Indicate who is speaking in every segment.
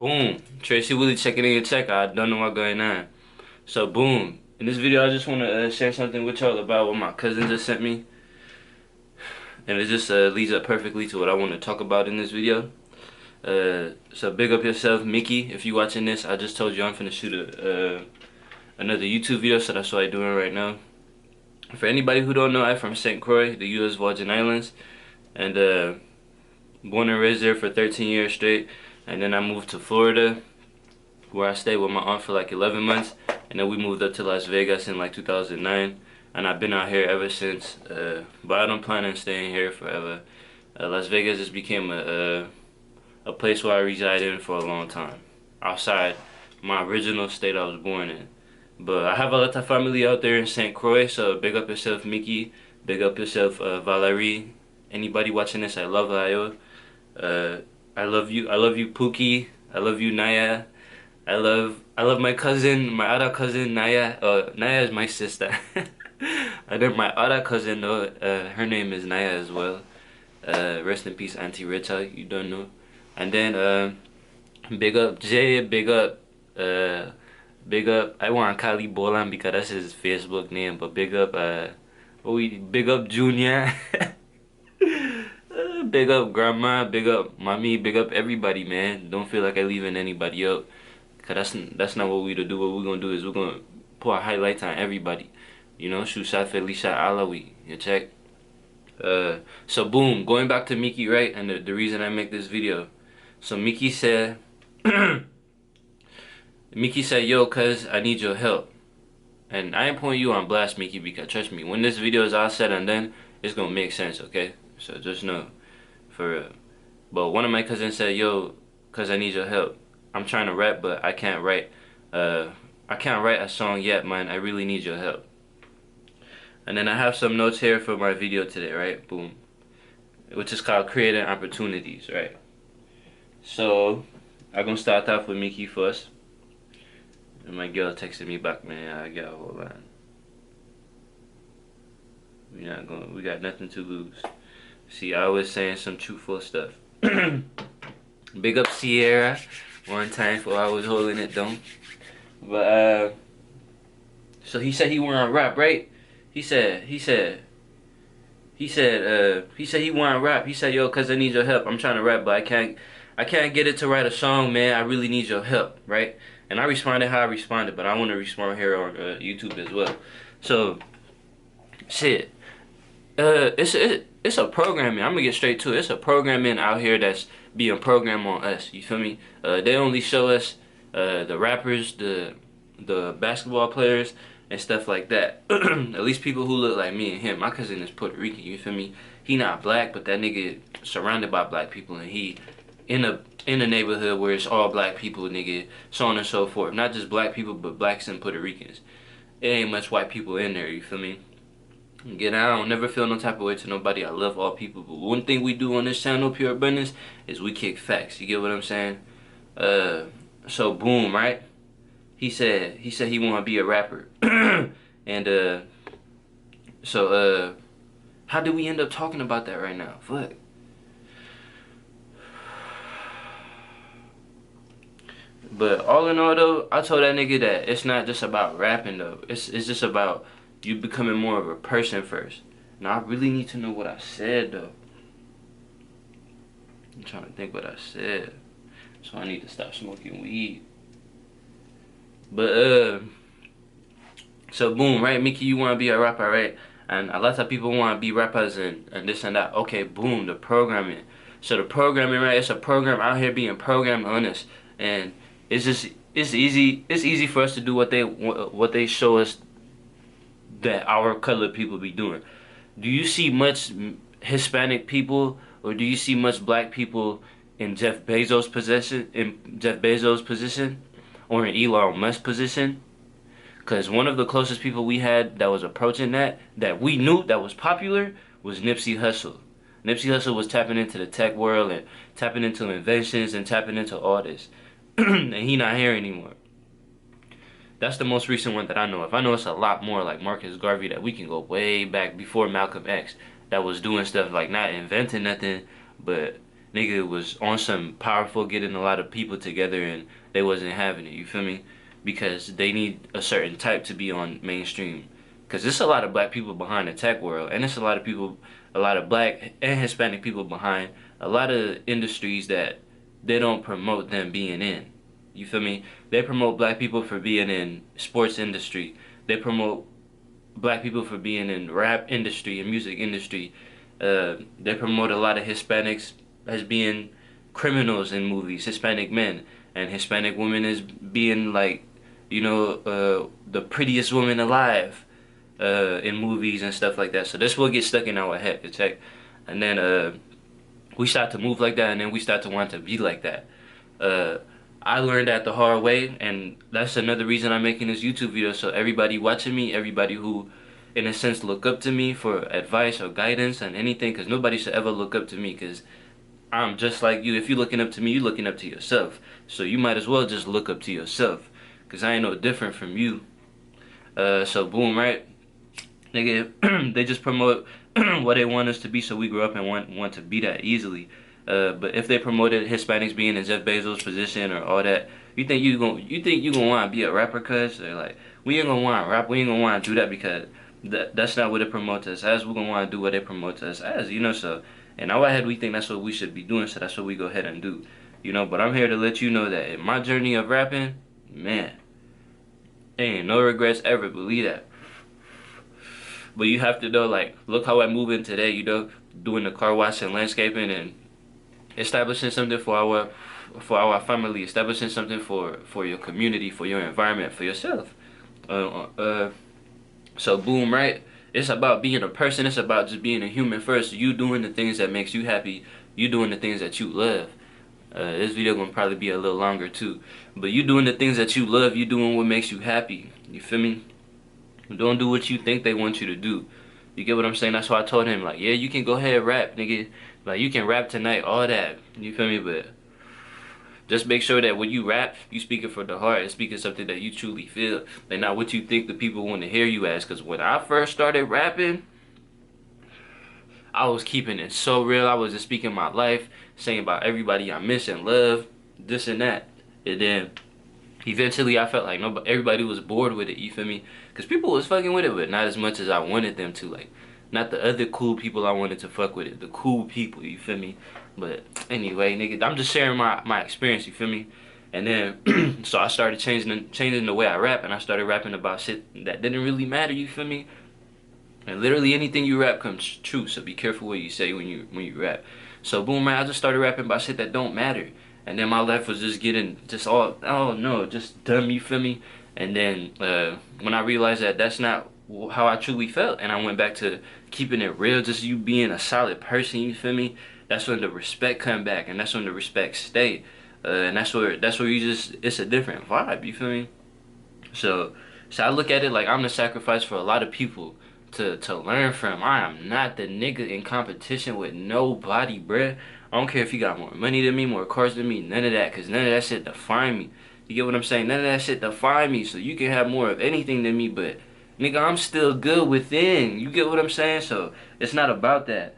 Speaker 1: Boom. Tracy Willie checking in your check. I don't know what's going on. So boom. In this video, I just want to share something with y'all about what my cousin just sent me, and it just leads up perfectly to what I want to talk about in this video. So big up yourself, Mickey. If you watching this, I just told you I'm finna shoot another YouTube video, so that's what I'm doing right now. For anybody who don't know, I'm from St. Croix, the U.S. Virgin Islands, and born and raised there for 13 years straight. And then I moved to Florida, where I stayed with my aunt for like 11 months, and then we moved up to Las Vegas in like 2009, and I've been out here ever since. But I don't plan on staying here forever. Las Vegas just became a place where I reside in for a long time, outside my original state I was born in. But I have a lot of family out there in St. Croix, so big up yourself, Mickey. Big up yourself, Valerie. Anybody watching this, I love you. I love you. I love you, Pookie. I love you, Naya. I love my cousin, my other cousin Naya. Naya is my sister. And then my other cousin though, her name is Naya as well. Rest in peace, Auntie Rita. You don't know. And then big up Jay, big up. I want Kali Bolan because that's his Facebook name. But big up Junior. Big up grandma, big up mommy, big up everybody, man. Don't feel like I leaving anybody out. Cause that's not what we to do. What we're gonna do is we're gonna pour a highlight on everybody. You know, shoot shot Felicia Alawi. You check. So boom, going back to Mickey, right? And the reason I make this video. So Mickey said yo, cuz I need your help. And I ain't putting you on blast, Mickey, because trust me, when this video is all said and done, it's gonna make sense, okay? So just know. For real. But one of my cousins said, yo, cuz I need your help. I'm trying to rap, but I can't write a song yet, man. I really need your help. And then I have some notes here for my video today, right? Boom. Which is called Creating Opportunities, right? So I'm gonna start off with Mickey first. And my girl texted me back, man. I got a whole line. We got nothing to lose. See, I was saying some truthful stuff. Big up Sierra. One time for I was holding it down. But so he said he wanna rap, right? He said he wanna rap. He said, yo, cuz I need your help. I'm trying to rap, but I can't get it to write a song, man. I really need your help, right? And I responded how I responded, but I want to respond here on YouTube as well. So shit. It's a programming. I'm gonna get straight to it. It's a programming out here that's being programmed on us. You feel me? They only show us the rappers, the basketball players, and stuff like that. At least people who look like me and him. My cousin is Puerto Rican. You feel me? He not black, but that nigga surrounded by black people, and he in a neighborhood where it's all black people, nigga. So on and so forth. Not just black people, but blacks and Puerto Ricans. It ain't much white people in there. You feel me? Again, I don't never feel no type of way to nobody. I love all people. But one thing we do on this channel, Pure Abundance, is we kick facts. You get what I'm saying? So boom, right? He said he wanna be a rapper. And so how did we end up talking about that right now? Fuck. But all in all though, I told that nigga that it's not just about rapping though. It's just about you becoming more of a person first. Now I really need to know what I said though. I'm trying to think what I said. So I need to stop smoking weed. But so boom, right? Mickey, you wanna be a rapper, right? And a lot of people wanna be rappers and this and that. Okay, boom, the programming. So the programming, right? It's a program out here being programmed on us. And it's easy for us to do what they show us that our colored people be doing. Do you see much Hispanic people, or do you see much black people in Jeff Bezos' position, or in Elon Musk's position? Because one of the closest people we had that was approaching that we knew that was popular, was Nipsey Hussle. Nipsey Hussle was tapping into the tech world and tapping into inventions and tapping into all this. And he not here anymore. That's the most recent one that I know of. I know it's a lot more like Marcus Garvey that we can go way back before Malcolm X that was doing stuff like not inventing nothing, but nigga was on some powerful, getting a lot of people together, and they wasn't having it. You feel me? Because they need a certain type to be on mainstream. Because there's a lot of black people behind the tech world, and there's a lot of people, a lot of black and Hispanic people behind a lot of industries that they don't promote them being in. You feel me? They promote black people for being in sports industry. They promote black people for being in rap industry and music industry. They promote a lot of Hispanics as being criminals in movies, Hispanic men, and Hispanic women as being like, the prettiest woman alive in movies and stuff like that. So this will get stuck in our head, check. And then we start to move like that, and then we start to want to be like that. I learned that the hard way, and that's another reason I'm making this YouTube video. So everybody watching me, everybody who, in a sense, look up to me for advice or guidance and anything, because nobody should ever look up to me, because I'm just like you. If you're looking up to me, you're looking up to yourself. So you might as well just look up to yourself, because I ain't no different from you. So boom, right? Nigga, they just promote what they want us to be, so we grow up and want to be that easily. But if they promoted Hispanics being in Jeff Bezos' position or all that, you think you gonna want to be a rapper? Cause or like we ain't gonna want to rap, we ain't gonna want to do that, because that's not what it promotes us as. We're gonna want to do what it promotes us as, So in our head, we think that's what we should be doing, so that's what we go ahead and do, But I'm here to let you know that in my journey of rapping, man, there ain't no regrets ever. Believe that. But you have to know, like, look how I move in today, doing the car wash and landscaping and establishing something for our family, establishing something for your community, for your environment, for yourself. So boom, right? It's about being a person. It's about just being a human first. You doing the things that makes you happy. You doing the things that you love. This video gonna probably be a little longer too, but you doing the things that you love. You doing what makes you happy. You feel me? Don't do what you think they want you to do. You get what I'm saying? That's why I told him, like, yeah, you can go ahead and rap, nigga. Like, you can rap tonight, all that. You feel me? But just make sure that when you rap, you speaking from the heart and speaking something that you truly feel, and not what you think the people want to hear you as. Because when I first started rapping, I was keeping it so real. I was just speaking my life, saying about everybody I miss and love, this and that. And then eventually I felt like everybody was bored with it, you feel me? Because people was fucking with it, but not as much as I wanted them to. Like, not the other cool people I wanted to fuck with it. The cool people, you feel me? But anyway, nigga, I'm just sharing my experience, you feel me? And then, so I started changing the way I rap, and I started rapping about shit that didn't really matter, you feel me? And literally anything you rap comes true, so be careful what you say when you rap. So boom, man, I just started rapping about shit that don't matter. And then my life was just getting just all, oh no, just dumb, you feel me? And then when I realized that that's not how I truly felt, and I went back to keeping it real, just you being a solid person, you feel me? That's when the respect come back, and that's when the respect stay. And that's where you just, it's a different vibe, you feel me? So I look at it like I'm the sacrifice for a lot of people to learn from. I am not the nigga in competition with nobody, bruh. I don't care if you got more money than me, more cars than me, none of that, because none of that shit define me. You get what I'm saying? None of that shit define me, so you can have more of anything than me, but nigga, I'm still good within. You get what I'm saying? So it's not about that.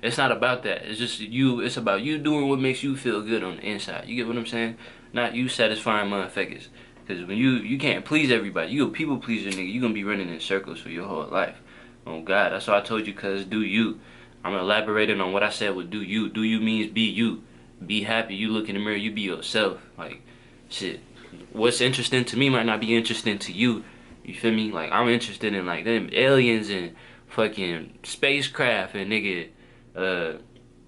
Speaker 1: It's not about that. It's just you. It's about you doing what makes you feel good on the inside. You get what I'm saying? Not you satisfying motherfuckers. Because when you can't please everybody. You a people pleaser, nigga. You gonna be running in circles for your whole life. Oh God, that's why I told you. Cause do you. I'm elaborating on what I said with do you. Do you means be you. Be happy. You look in the mirror. You be yourself. Like, shit. What's interesting to me might not be interesting to you. You feel me? Like, I'm interested in like them aliens and fucking spacecraft and nigga,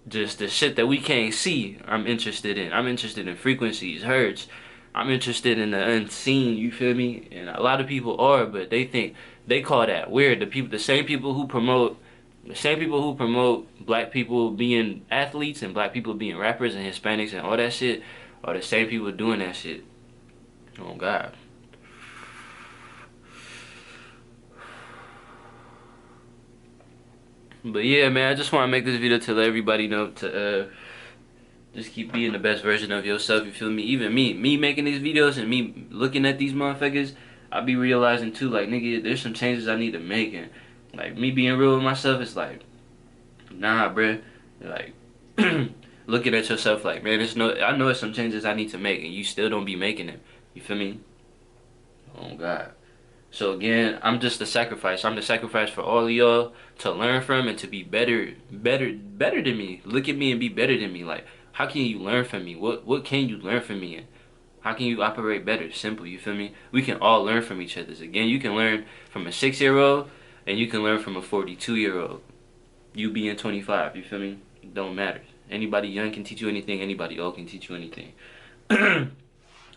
Speaker 1: just the shit that we can't see. I'm interested in. I'm interested in frequencies, hertz. I'm interested in the unseen. You feel me? And a lot of people are, but they call that weird. The same people who promote black people being athletes and black people being rappers and Hispanics and all that shit are the same people doing that shit. Oh God. But yeah, man, I just want to make this video to let everybody know to just keep being the best version of yourself, you feel me? Even me making these videos and me looking at these motherfuckers, I be realizing too, like, nigga, there's some changes I need to make. And like, me being real with myself, it's like, nah, bruh, Like looking at yourself like, man, I know there's some changes I need to make, and you still don't be making them. You feel me? Oh God. So again, I'm just a sacrifice. I'm the sacrifice for all of y'all to learn from and to be better than me. Look at me and be better than me. Like, how can you learn from me? What can you learn from me? And how can you operate better? Simple, you feel me? We can all learn from each other. Again, you can learn from a 6-year-old and you can learn from a 42-year-old. You being 25, you feel me? It don't matter. Anybody young can teach you anything, anybody old can teach you anything.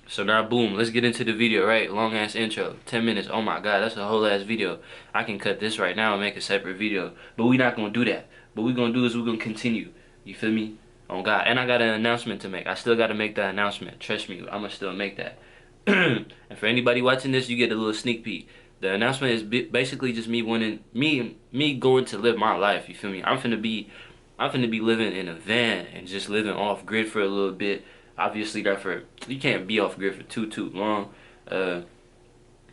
Speaker 1: So now, boom, let's get into the video, right? Long ass intro, 10 minutes. Oh my God, that's a whole ass video. I can cut this right now and make a separate video, but we not gonna do that. What we gonna do is we gonna continue. You feel me? Oh God, and I got an announcement to make. I still gotta make the announcement. Trust me, I'ma still make that. And for anybody watching this, you get a little sneak peek. The announcement is basically just me going to live my life. You feel me? I'm finna be living in a van and just living off grid for a little bit. Obviously, you can't be off grid for too long.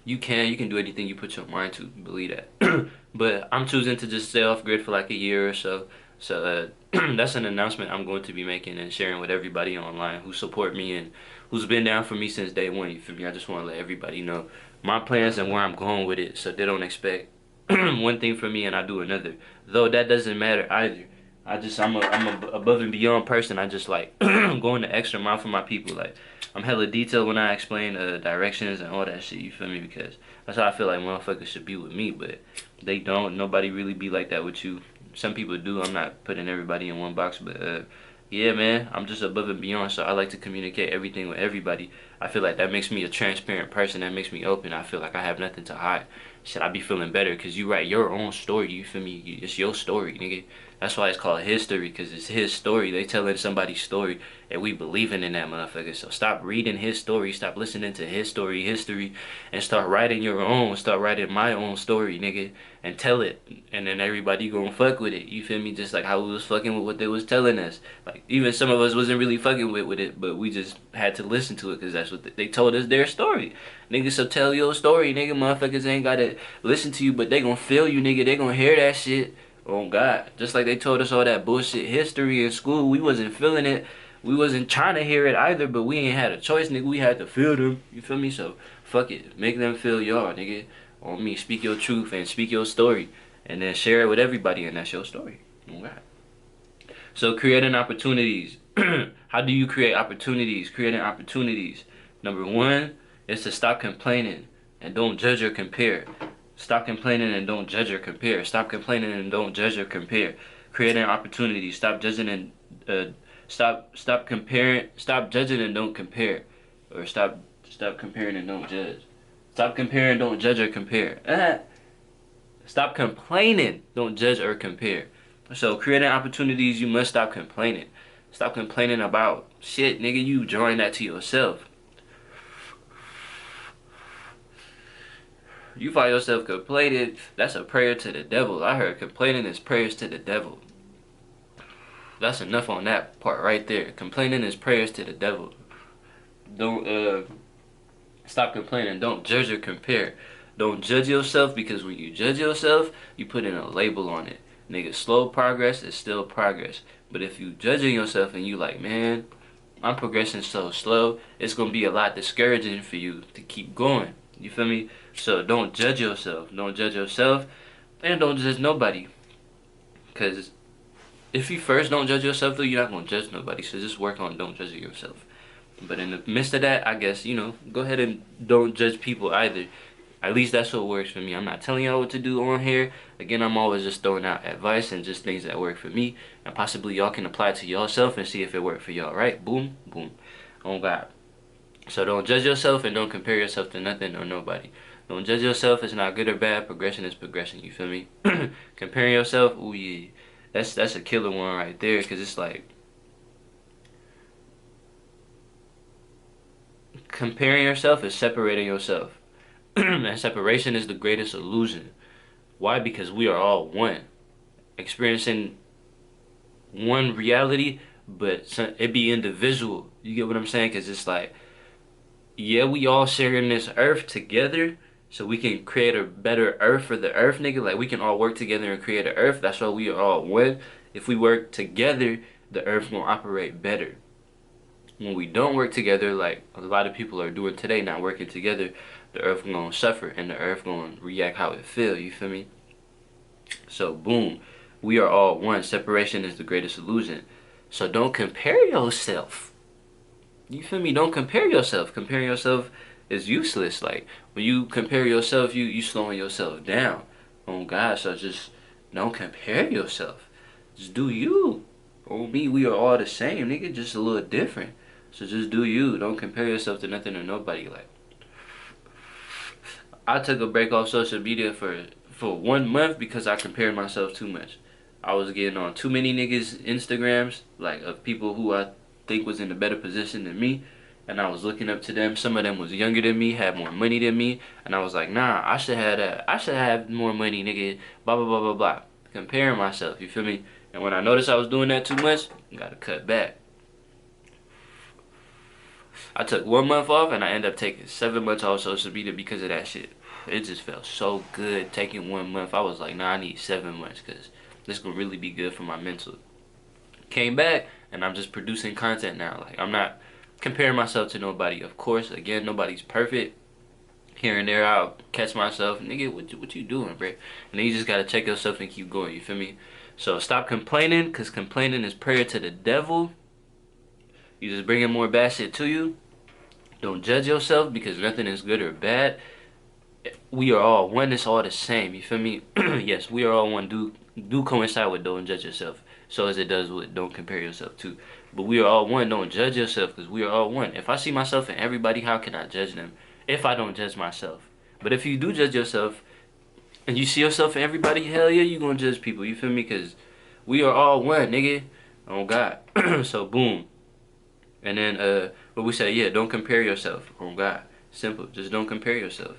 Speaker 1: You can do anything you put your mind to. Believe that. But I'm choosing to just stay off grid for like a year or so. So that's an announcement I'm going to be making and sharing with everybody online who support me and who's been down for me since day one. You feel me? I just want to let everybody know my plans and where I'm going with it, so they don't expect one thing from me and I do another. Though that doesn't matter either. I'm a above and beyond person. I just like going the extra mile for my people. Like, I'm hella detailed when I explain directions and all that shit. You feel me? Because that's how I feel like motherfuckers should be with me, but they don't. Nobody really be like that with you. Some people do. I'm not putting everybody in one box, but yeah, man, I'm just above and beyond. So I like to communicate everything with everybody. I feel like that makes me a transparent person. That makes me open. I feel like I have nothing to hide. Should I be feeling better? Because you write your own story. You feel me? It's your story, nigga. That's why it's called history, because it's his story. They telling somebody's story, and we believing in that motherfucker. So stop reading his story, stop listening to his story, history, and start writing your own. Start writing my own story, nigga, and tell it. And then everybody gonna fuck with it. You feel me? Just like how we was fucking with what they was telling us. Like, even some of us wasn't really fucking with it, but we just had to listen to it, because that's what they told us their story. Nigga, so tell your story, nigga. Motherfuckers ain't gotta listen to you, but they gonna feel you, nigga. They gonna hear that shit. Oh God, just like they told us all that bullshit history in school, we wasn't feeling it. We wasn't trying to hear it either, but we ain't had a choice, nigga. We had to feel them. You feel me? So fuck it, make them feel y'all, nigga. On me, speak your truth and speak your story, and then share it with everybody, and that's your story. Oh God. So creating opportunities. How do you create opportunities? Creating opportunities. Number one is to stop complaining and don't judge or compare. Stop complaining and don't judge or compare. Stop complaining and don't judge or compare. Creating opportunities. Stop judging and stop comparing. Stop judging and don't compare, or stop comparing and don't judge. Stop comparing, don't judge or compare. Stop complaining, don't judge or compare. So creating opportunities, you must stop complaining. Stop complaining about shit, nigga. You join that to yourself. You find yourself complaining, that's a prayer to the devil. I heard complaining is prayers to the devil. That's enough on that part right there. Complaining is prayers to the devil. Don't stop complaining. Don't judge or compare. Don't judge yourself, because when you judge yourself, you put in a label on it. Nigga, slow progress is still progress. But if you judging yourself and you like, man, I'm progressing so slow, it's gonna be a lot discouraging for you to keep going. You feel me? So don't judge yourself. Don't judge yourself, and don't judge nobody. Because if you first don't judge yourself, though, you're not going to judge nobody. So just work on don't judge yourself. But in the midst of that, I guess, you know, go ahead and don't judge people either. At least that's what works for me. I'm not telling y'all what to do on here. Again, I'm always just throwing out advice and just things that work for me. And possibly y'all can apply it to yourself and see if it worked for y'all, right? Boom, boom. Oh, God. So don't judge yourself and don't compare yourself to nothing or nobody. Don't judge yourself. It's not good or bad. Progression is progression. You feel me? Comparing yourself, ooh yeah, that's a killer one right there. Because it's like, comparing yourself is separating yourself. And separation is the greatest illusion. Why? Because we are all one, experiencing one reality, but it be individual. You get what I'm saying? Because it's like, yeah, we all sharing this earth together, so we can create a better earth for the earth, nigga. Like, we can all work together and create an earth. That's why we are all one. If we work together, the earth will operate better. When we don't work together, like a lot of people are doing today, not working together, the earth gonna suffer and the earth gonna react how it feel. You feel me? So boom, we are all one. Separation is the greatest illusion. So don't compare yourself. You feel me? Don't compare yourself. Comparing yourself is useless. Like when you compare yourself, you slowing yourself down. Oh God, so just don't compare yourself. Just do you. Oh me, we are all the same, nigga, just a little different. So just do you. Don't compare yourself to nothing or nobody. Like I took a break off social media for 1 month because I compared myself too much. I was getting on too many niggas Instagrams, like of people who I think was in a better position than me, and I was looking up to them. Some of them was younger than me, had more money than me, and I was like, nah, I should have that. I should have more money, nigga. Blah blah blah blah blah. Comparing myself, you feel me? And when I noticed I was doing that too much, I gotta cut back. I took 1 month off and I ended up taking 7 months off social media because of that shit. It just felt so good taking 1 month. I was like, nah, I need 7 months because this gonna really be good for my mental. Came back and I'm just producing content now. Like I'm not comparing myself to nobody. Of course, again, nobody's perfect. Here and there, I'll catch myself, nigga, what you doing, bro? And then you just gotta check yourself and keep going. You feel me? So stop complaining, cause complaining is prayer to the devil. You just bringing more bad shit to you. Don't judge yourself because nothing is good or bad. We are all one. It's all the same. You feel me? Yes, we are all one. Do coincide with don't judge yourself. So as it does with don't compare yourself to. But we are all one. Don't judge yourself because we are all one. If I see myself in everybody, how can I judge them if I don't judge myself? But if you do judge yourself and you see yourself in everybody, hell yeah, you gonna judge people. You feel me? Because we are all one, nigga. Oh God. So boom. And then what we say, yeah, don't compare yourself. Oh God. Simple. Just don't compare yourself.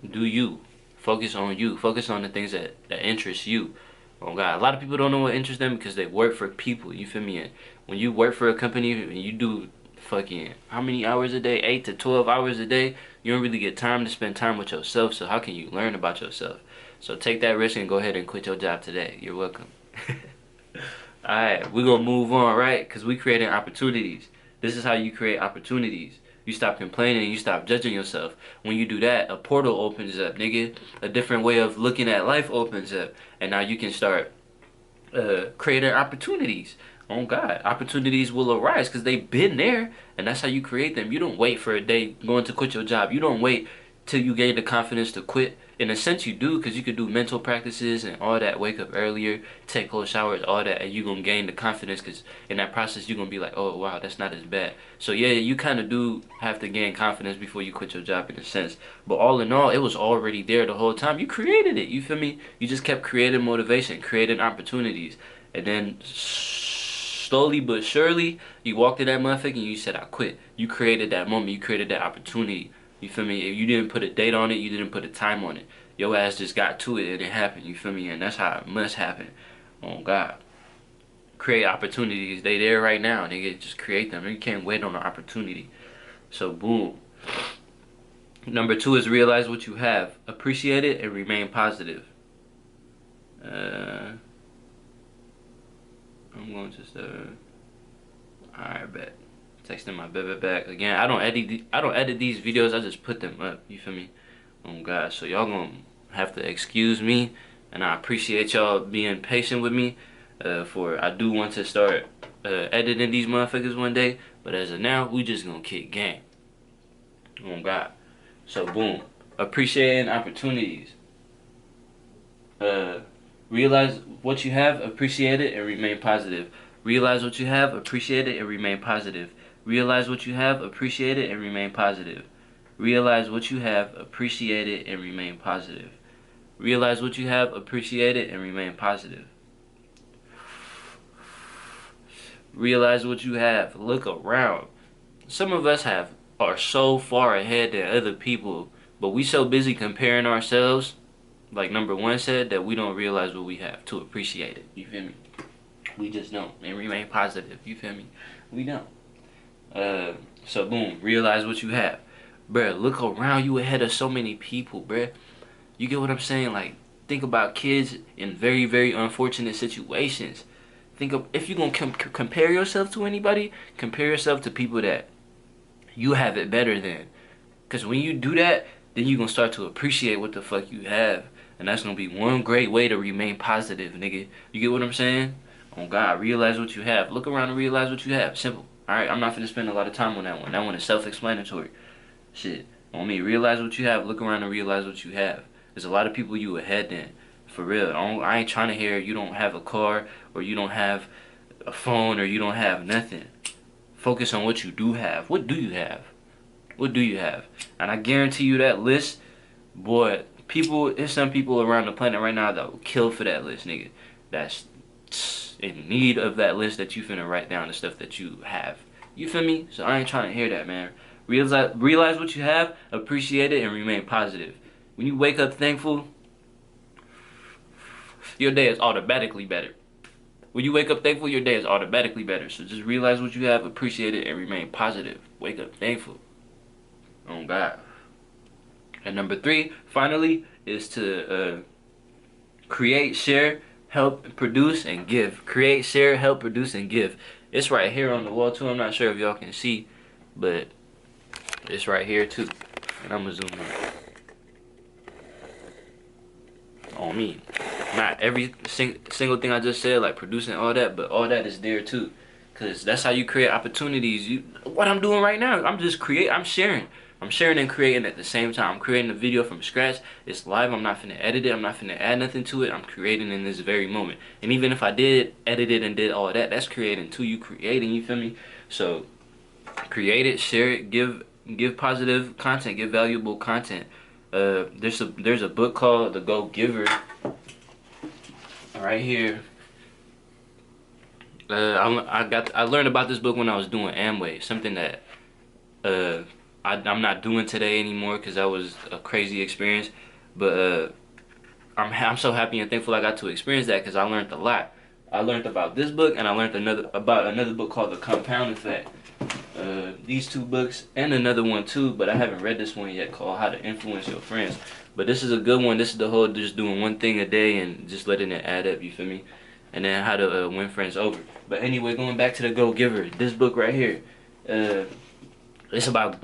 Speaker 1: Do you. Focus on you. Focus on the things that interest you. Oh God. A lot of people don't know what interests them because they work for people. You feel me? And when you work for a company and you do fucking how many hours a day? 8 to 12 hours a day. You don't really get time to spend time with yourself. So how can you learn about yourself? So take that risk and go ahead and quit your job today. You're welcome. Alright, we're gonna move on, right? Because we creating opportunities. This is how you create opportunities. You stop complaining, you stop judging yourself. When you do that, a portal opens up, nigga. A different way of looking at life opens up. And now you can start creating opportunities. Oh God, opportunities will arise because they've been there. And that's how you create them. You don't wait for a day going to quit your job. You don't wait till you gain the confidence to quit. In a sense you do, because you could do mental practices and all that, wake up earlier, take cold showers, all that, and you're going to gain the confidence because in that process you're going to be like, oh wow, that's not as bad. So yeah, you kind of do have to gain confidence before you quit your job in a sense. But all in all, it was already there the whole time. You created it, you feel me? You just kept creating motivation, creating opportunities. And then slowly but surely, you walked in that motherfucker and you said, I quit. You created that moment, you created that opportunity. You feel me? If you didn't put a date on it, you didn't put a time on it. Your ass just got to it and it happened. You feel me? And that's how it must happen. Oh God. Create opportunities. They there right now. Nigga, just create them. You can't wait on an opportunity. So boom. Number 2 is realize what you have. Appreciate it and remain positive. I'm going to alright, bet. Texting my baby back again. I don't edit these videos. I just put them up. You feel me? Oh God. So y'all gonna have to excuse me, and I appreciate y'all being patient with me. For I do want to start editing these motherfuckers one day, but as of now, we just gonna kick game. Oh God. So boom. Appreciating opportunities. Realize what you have. Appreciate it and remain positive. Realize what you have. Appreciate it and remain positive. Realize what you have, appreciate it, and remain positive. Realize what you have, appreciate it, and remain positive. Realize what you have, appreciate it, and remain positive. Realize what you have. Look around. Some of us are so far ahead than other people, but we so busy comparing ourselves, like number 1 said, that we don't realize what we have to appreciate it. You feel me? We just don't. And remain positive. You feel me? We don't. So boom, realize what you have. Bruh, look around, you ahead of so many people, bruh. You get what I'm saying? Like, think about kids in very, very unfortunate situations. Think of, if you're gonna compare yourself to anybody, compare yourself to people that you have it better than. Cause when you do that, then you're gonna start to appreciate what the fuck you have. And that's gonna be one great way to remain positive, nigga. You get what I'm saying? Oh God, realize what you have. Look around and realize what you have. Simple. Alright, I'm not finna spend a lot of time on that one. That one is self-explanatory. Shit. On me, realize what you have. Look around and realize what you have. There's a lot of people you ahead than. For real. I ain't trying to hear you don't have a car, or you don't have a phone, or you don't have nothing. Focus on what you do have. What do you have? What do you have? And I guarantee you that list, boy, there's some people around the planet right now that will kill for that list, nigga. That's in need of that list that you finna write down the stuff that you have. You feel me? So I ain't trying to hear that, man. Realize what you have, appreciate it, and remain positive. When you wake up thankful, your day is automatically better. When you wake up thankful, your day is automatically better. So just realize what you have, appreciate it, and remain positive. Wake up thankful. Oh God. And number 3, finally, is to create, share, help, produce, and give. Create, share, help, produce, and give. It's right here on the wall too. I'm not sure if y'all can see, but it's right here too. And I'm gonna zoom in. On me. Not every single thing I just said, like producing all that, but all that is there too. Cause that's how you create opportunities. What I'm doing right now, I'm sharing. I'm sharing and creating at the same time. I'm creating a video from scratch. It's live. I'm not finna edit it. I'm not finna add nothing to it. I'm creating in this very moment. And even if I did edit it and did all that, that's creating too. You creating, you feel me? So create it, share it, give positive content, give valuable content. There's a book called The Go Giver. Right here. I learned about this book when I was doing Amway. Something that I'm not doing today anymore because that was a crazy experience. But I'm so happy and thankful I got to experience that because I learned a lot. I learned about this book, and I learned about another book called The Compound Effect. These 2 books and another one too, but I haven't read this one yet, called How to Influence Your Friends. But this is a good one. This is the whole just doing one thing a day and just letting it add up, you feel me? And then how to win friends over. But anyway, going back to The Go Giver, this book right here, it's about